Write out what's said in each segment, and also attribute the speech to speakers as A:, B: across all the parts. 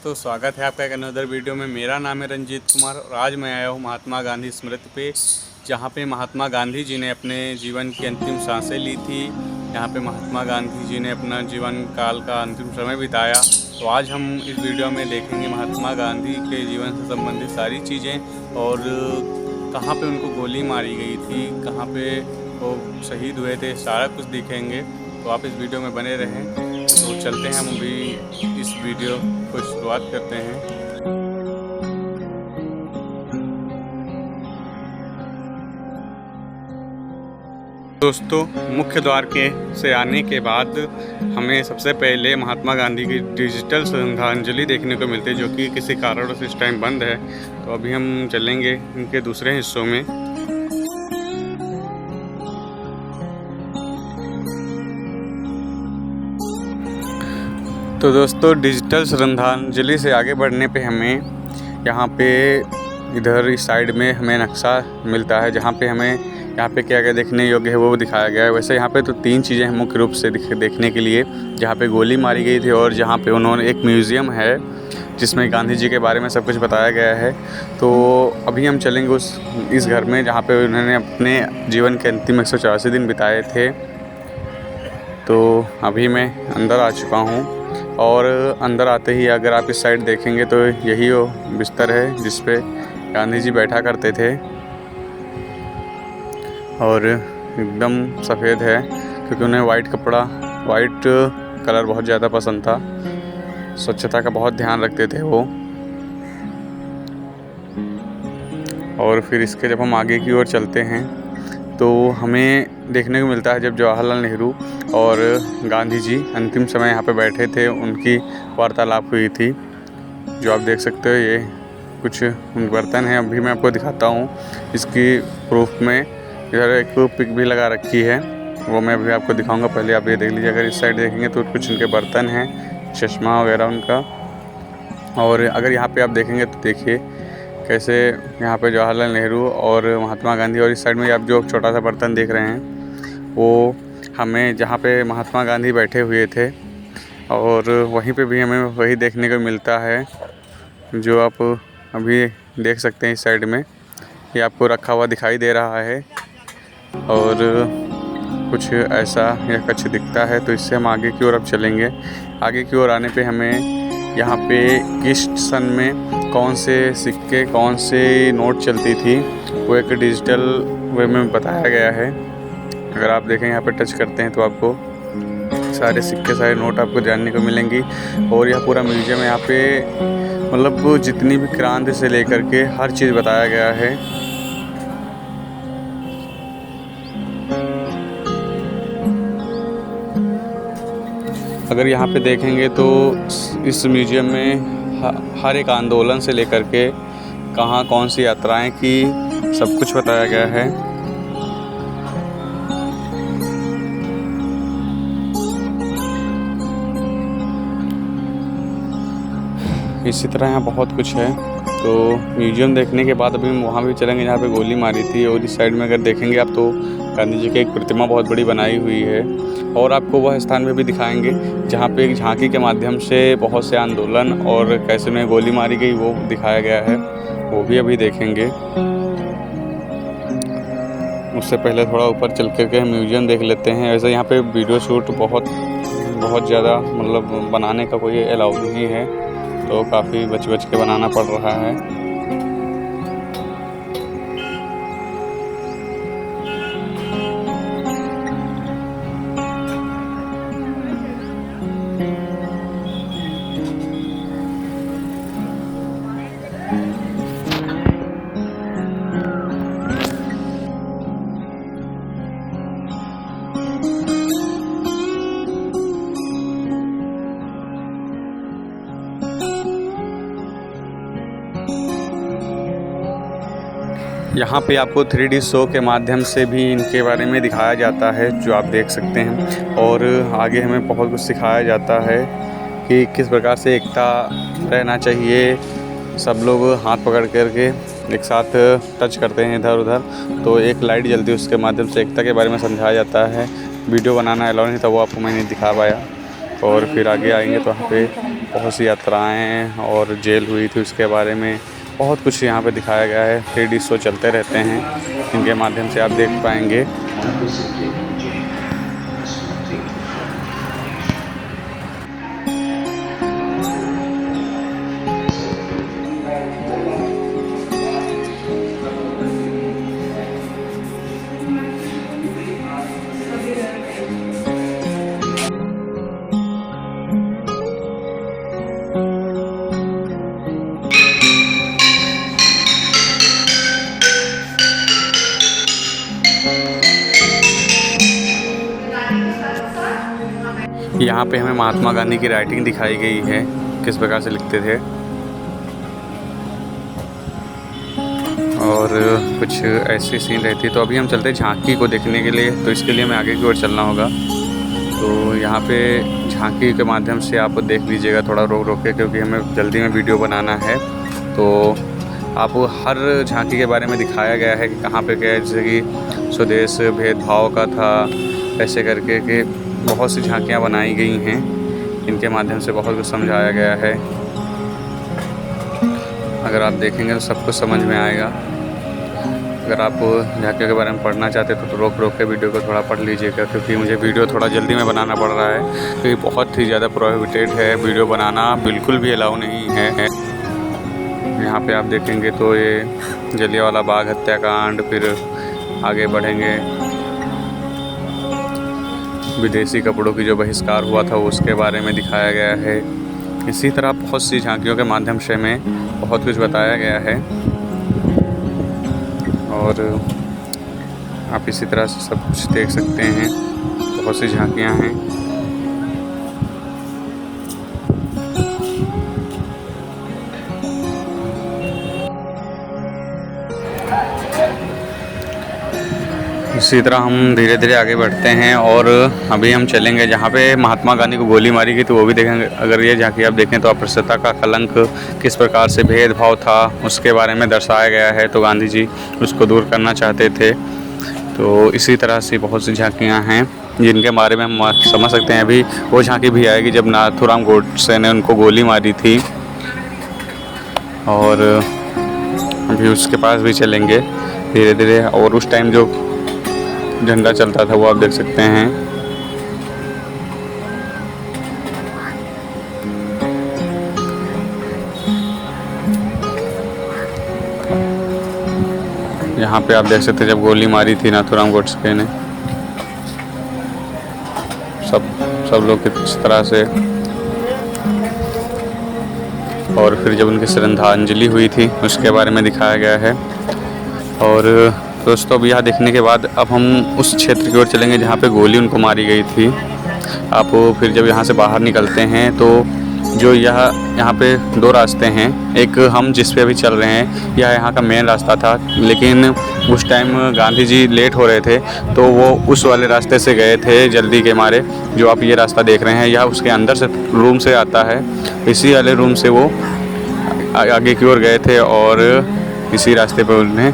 A: तो स्वागत है आपका एक अनदर वीडियो में। मेरा नाम है रंजीत कुमार और आज मैं आया हूँ महात्मा गांधी स्मृति पे, जहाँ पे महात्मा गांधी जी ने अपने जीवन की अंतिम सांसें ली थी। यहाँ पे महात्मा गांधी जी ने अपना जीवन काल का अंतिम समय बिताया। तो आज हम इस वीडियो में देखेंगे महात्मा गांधी के जीवन से संबंधित सारी चीज़ें और कहाँ पे उनको गोली मारी गई थी, कहाँ पे वो शहीद हुए थे, सारा कुछ दिखेंगे। तो आप इस वीडियो में बने रहें। तो चलते हैं, हम अभी इस वीडियो को शुरुआत करते हैं। दोस्तों, मुख्य द्वार के से आने के बाद हमें सबसे पहले महात्मा गांधी की डिजिटल श्रद्धांजलि देखने को मिलती है, जो कि किसी कारण से इस टाइम बंद है। तो अभी हम चलेंगे इनके दूसरे हिस्सों में। तो दोस्तों, डिजिटल श्रद्धांजलि से आगे बढ़ने पे हमें यहाँ पे इधर इस साइड में हमें नक्शा मिलता है, जहाँ पे हमें यहाँ पे क्या क्या देखने योग्य है वो दिखाया गया है। वैसे यहाँ पे तो 3 चीज़ें हैं मुख्य रूप से देखने के लिए, जहाँ पे गोली मारी गई थी और जहाँ पे उन्होंने एक म्यूज़ियम है जिसमें गांधी जी के बारे में सब कुछ बताया गया है। तो अभी हम चलेंगे इस घर में जहाँ पे उन्होंने अपने जीवन के अंतिम 184 दिन बिताए थे। तो अभी मैं अंदर आ चुका हूँ और अंदर आते ही अगर आप इस साइड देखेंगे तो यही वो बिस्तर है जिस पे गांधी जी बैठा करते थे और एकदम सफ़ेद है क्योंकि उन्हें वाइट कलर बहुत ज़्यादा पसंद था। स्वच्छता का बहुत ध्यान रखते थे वो। और फिर इसके जब हम आगे की ओर चलते हैं तो हमें देखने को मिलता है जब जवाहरलाल नेहरू और गांधी जी अंतिम समय यहाँ पे बैठे थे, उनकी वार्तालाप हुई थी। जो आप देख सकते हो ये कुछ बर्तन हैं, अभी मैं आपको दिखाता हूँ। इसकी प्रूफ में इधर एक पिक भी लगा रखी है, वो मैं अभी आपको दिखाऊंगा। पहले आप ये देख लीजिए। अगर इस साइड देखेंगे तो कुछ उनके बर्तन हैं, चश्मा वगैरह उनका। और अगर यहाँ पे आप देखेंगे तो देखिए कैसे यहाँ पे जवाहरलाल नेहरू और महात्मा गांधी, और इस साइड में आप जो छोटा सा बर्तन देख रहे हैं वो हमें जहाँ पे महात्मा गांधी बैठे हुए थे, और वहीं पे भी हमें वही देखने को मिलता है जो आप अभी देख सकते हैं। इस साइड में ये आपको रखा हुआ दिखाई दे रहा है और कुछ ऐसा यह कच्छ दिखता है। तो इससे हम आगे की ओर अब चलेंगे। आगे की ओर आने पे हमें यहाँ पे किस सन में कौन से सिक्के, कौन से नोट चलती थी, वो एक डिजिटल वे में बताया गया है। अगर आप देखें यहाँ पे टच करते हैं तो आपको सारे सिक्के, सारे नोट आपको जानने को मिलेंगी। और यह पूरा म्यूजियम है, यहाँ पे मतलब जितनी भी क्रांति से लेकर के हर चीज़ बताया गया है। अगर यहाँ पे देखेंगे तो इस म्यूजियम में हर एक आंदोलन से लेकर के कहाँ कौन सी यात्राएं की, सब कुछ बताया गया है। इसी तरह यहाँ बहुत कुछ है। तो म्यूजियम देखने के बाद अभी हम वहाँ भी चलेंगे जहाँ पे गोली मारी थी। और इस साइड में अगर देखेंगे आप तो गांधी जी की एक प्रतिमा बहुत बड़ी बनाई हुई है, और आपको वह स्थान में भी दिखाएंगे जहाँ पे एक झांकी के माध्यम से बहुत से आंदोलन और कैसे उन्हें गोली मारी गई वो दिखाया गया है, वो भी अभी देखेंगे। उससे पहले थोड़ा ऊपर चल कर के म्यूजियम देख लेते हैं। वैसे यहाँ पे वीडियो शूट बहुत ज़्यादा मतलब बनाने का कोई अलाउ नहीं है, तो काफ़ी बच के बनाना पड़ रहा है। यहाँ पे आपको 3D शो के माध्यम से भी इनके बारे में दिखाया जाता है, जो आप देख सकते हैं। और आगे हमें बहुत कुछ सिखाया जाता है कि किस प्रकार से एकता रहना चाहिए। सब लोग हाथ पकड़ करके एक साथ टच करते हैं इधर उधर, तो एक लाइट जलती है, उसके माध्यम से एकता के बारे में समझाया जाता है। वीडियो बनाना अलाउ नहीं था, वो आपको मैं नहीं दिखा पाया। और फिर आगे आएंगे तो यहाँ पे बहुत सी यात्राएं और जेल हुई थी उसके बारे में बहुत कुछ यहाँ पे दिखाया गया है। 3D शो चलते रहते हैं, इनके माध्यम से आप देख पाएंगे। यहाँ पे हमें महात्मा गांधी की राइटिंग दिखाई गई है, किस प्रकार से लिखते थे, और कुछ ऐसी सीन रहती है। तो अभी हम चलते हैं झांकी को देखने के लिए, तो इसके लिए हमें आगे की ओर चलना होगा। तो यहाँ पे झांकी के माध्यम से आप देख लीजिएगा थोड़ा रोक रोक के, क्योंकि हमें जल्दी में वीडियो बनाना है। तो आप हर झांकी के बारे में दिखाया गया है कि कहाँ पे क्या है, जैसे कि स्वदेश भेदभाव का था, ऐसे करके कि बहुत सी झांकियाँ बनाई गई हैं। इनके माध्यम से बहुत कुछ समझाया गया है। अगर आप देखेंगे तो सब कुछ समझ में आएगा। अगर आप झांकियों के बारे में पढ़ना चाहते तो रोक रोक के वीडियो को थोड़ा पढ़ लीजिएगा, क्योंकि मुझे वीडियो थोड़ा जल्दी में बनाना पड़ रहा है, क्योंकि बहुत ही ज़्यादा प्रोहिबिटेड है, वीडियो बनाना बिल्कुल भी अलाउ नहीं है। यहाँ पे आप देखेंगे तो ये जलियांवाला बाग हत्याकांड, फिर आगे बढ़ेंगे विदेशी कपड़ों की जो बहिष्कार हुआ था उसके बारे में दिखाया गया है। इसी तरह बहुत सी झांकियों के माध्यम से हमें बहुत कुछ बताया गया है, और आप इसी तरह से सब कुछ देख सकते हैं। बहुत सी झांकियाँ हैं। इसी तरह हम धीरे धीरे आगे बढ़ते हैं, और अभी हम चलेंगे जहाँ पे महात्मा गांधी को गोली मारी गई, तो वो भी देखेंगे। अगर ये झांकी आप देखें तो अस्पृश्यता का कलंक, किस प्रकार से भेदभाव था उसके बारे में दर्शाया गया है। तो गांधी जी उसको दूर करना चाहते थे। तो इसी तरह से बहुत सी झांकियाँ हैं जिनके बारे में हम समझ सकते हैं। अभी वो झांकी भी आएगी जब नाथूराम गोडसे ने उनको गोली मारी थी, और अभी उसके पास भी चलेंगे धीरे धीरे। और उस टाइम जो झंडा चलता था वो आप देख सकते हैं। यहाँ पे आप देख सकते हैं जब गोली मारी थी नाथूराम गोडसे ने, सब लोग किस तरह से, और फिर जब उनकी श्रद्धांजलि हुई थी उसके बारे में दिखाया गया है। और दोस्तों अब यह देखने के बाद अब हम उस क्षेत्र की ओर चलेंगे जहाँ पे गोली उनको मारी गई थी। आप फिर जब यहाँ से बाहर निकलते हैं तो जो यहाँ पे दो रास्ते हैं। एक हम जिस पे अभी चल रहे हैं यह यहाँ का मेन रास्ता था, लेकिन उस टाइम गांधी जी लेट हो रहे थे तो वो उस वाले रास्ते से गए थे जल्दी के मारे। जो आप ये रास्ता देख रहे हैं यह उसके अंदर से रूम से आता है, इसी वाले रूम से वो आगे की ओर गए थे, और इसी रास्ते पर उन्हें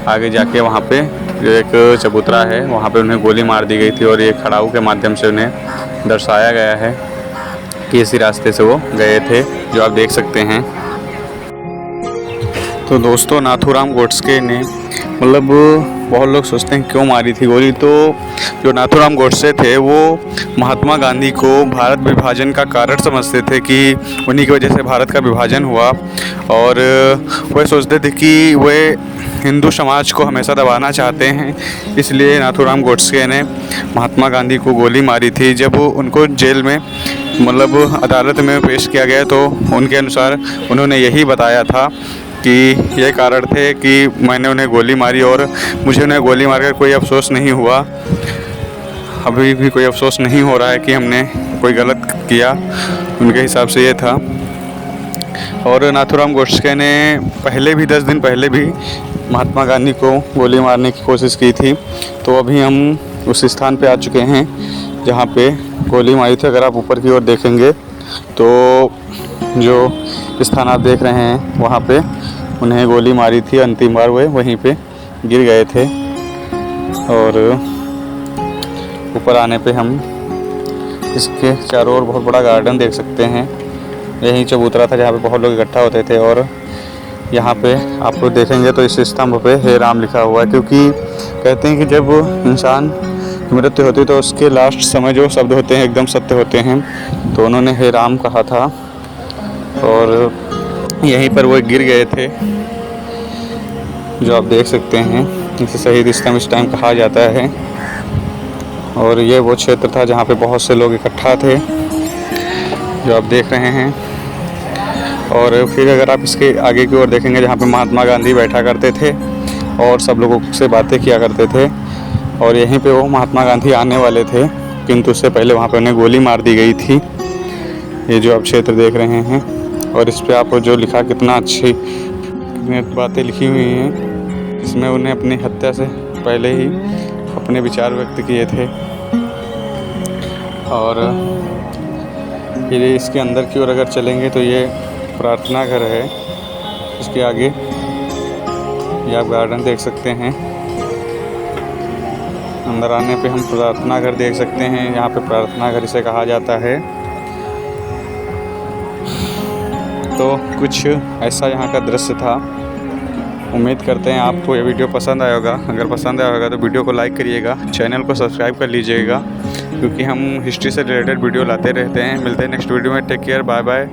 A: आगे जाके वहाँ पे जो एक चबूतरा है वहाँ पे उन्हें गोली मार दी गई थी। और ये खड़ाऊ के माध्यम से उन्हें दर्शाया गया है कि इसी रास्ते से वो गए थे, जो आप देख सकते हैं। तो दोस्तों नाथूराम गोडसे ने मतलब बहुत लोग सोचते हैं क्यों मारी थी गोली, तो जो नाथूराम गोडसे थे वो महात्मा गांधी को भारत विभाजन का कारण समझते थे कि उन्हीं की वजह से भारत का विभाजन हुआ, और वह सोचते थे कि वे हिंदू समाज को हमेशा दबाना चाहते हैं। इसलिए नाथूराम गोडसे ने महात्मा गांधी को गोली मारी थी। जब उनको जेल में मतलब अदालत में पेश किया गया तो उनके अनुसार उन्होंने यही बताया था कि ये कारण थे कि मैंने उन्हें गोली मारी और मुझे उन्हें गोली मारकर कोई अफसोस नहीं हुआ। अभी भी कोई अफसोस नहीं हो रहा है कि हमने कोई गलत किया, उनके हिसाब से ये था। और नाथूराम गोडसे ने पहले भी 10 दिन पहले भी महात्मा गांधी को गोली मारने की कोशिश की थी। तो अभी हम उस स्थान पे आ चुके हैं जहाँ पे गोली मारी थी। अगर आप ऊपर की ओर देखेंगे तो जो स्थान आप देख रहे हैं वहाँ पे उन्हें गोली मारी थी। अंतिम बार वे वहीं पे गिर गए थे। और ऊपर आने पे हम इसके चारों ओर बहुत बड़ा गार्डन देख सकते हैं। यहीं चबूतरा था जहाँ पे बहुत लोग इकट्ठा होते थे और यहाँ पे आप लोग देखेंगे तो इस स्तंभ पे हे राम लिखा हुआ है, क्योंकि कहते हैं कि जब इंसान की मृत्यु होती है तो उसके लास्ट समय जो शब्द होते हैं एकदम सत्य होते हैं, तो उन्होंने हे राम कहा था और यहीं पर वो गिर गए थे, जो आप देख सकते हैं। इसे शहीद स्तंभ इस टाइम कहा जाता है। और ये वो क्षेत्र था जहाँ पे बहुत से लोग इकट्ठा थे, जो आप देख रहे हैं। और फिर अगर आप इसके आगे की ओर देखेंगे जहाँ पे महात्मा गांधी बैठा करते थे और सब लोगों से बातें किया करते थे, और यहीं पे वो महात्मा गांधी आने वाले थे, किंतु उससे पहले वहाँ पे उन्हें गोली मार दी गई थी। ये जो आप क्षेत्र देख रहे हैं, और इस पे आप जो लिखा कितना अच्छी बातें लिखी हुई हैं, इसमें उन्हें अपनी हत्या से पहले ही अपने विचार व्यक्त किए थे। और फिर इसके अंदर की ओर अगर चलेंगे तो ये प्रार्थना घर है। इसके आगे ये आप गार्डन देख सकते हैं। अंदर आने पे हम प्रार्थना घर देख सकते हैं। यहाँ पे प्रार्थना घर इसे कहा जाता है। तो कुछ ऐसा यहाँ का दृश्य था। उम्मीद करते हैं आपको ये वीडियो पसंद आया होगा। अगर पसंद आया होगा तो वीडियो को लाइक करिएगा, चैनल को सब्सक्राइब कर लीजिएगा, क्योंकि हम हिस्ट्री से रिलेटेड वीडियो लाते रहते हैं। मिलते हैं नेक्स्ट वीडियो में। Take care, bye bye.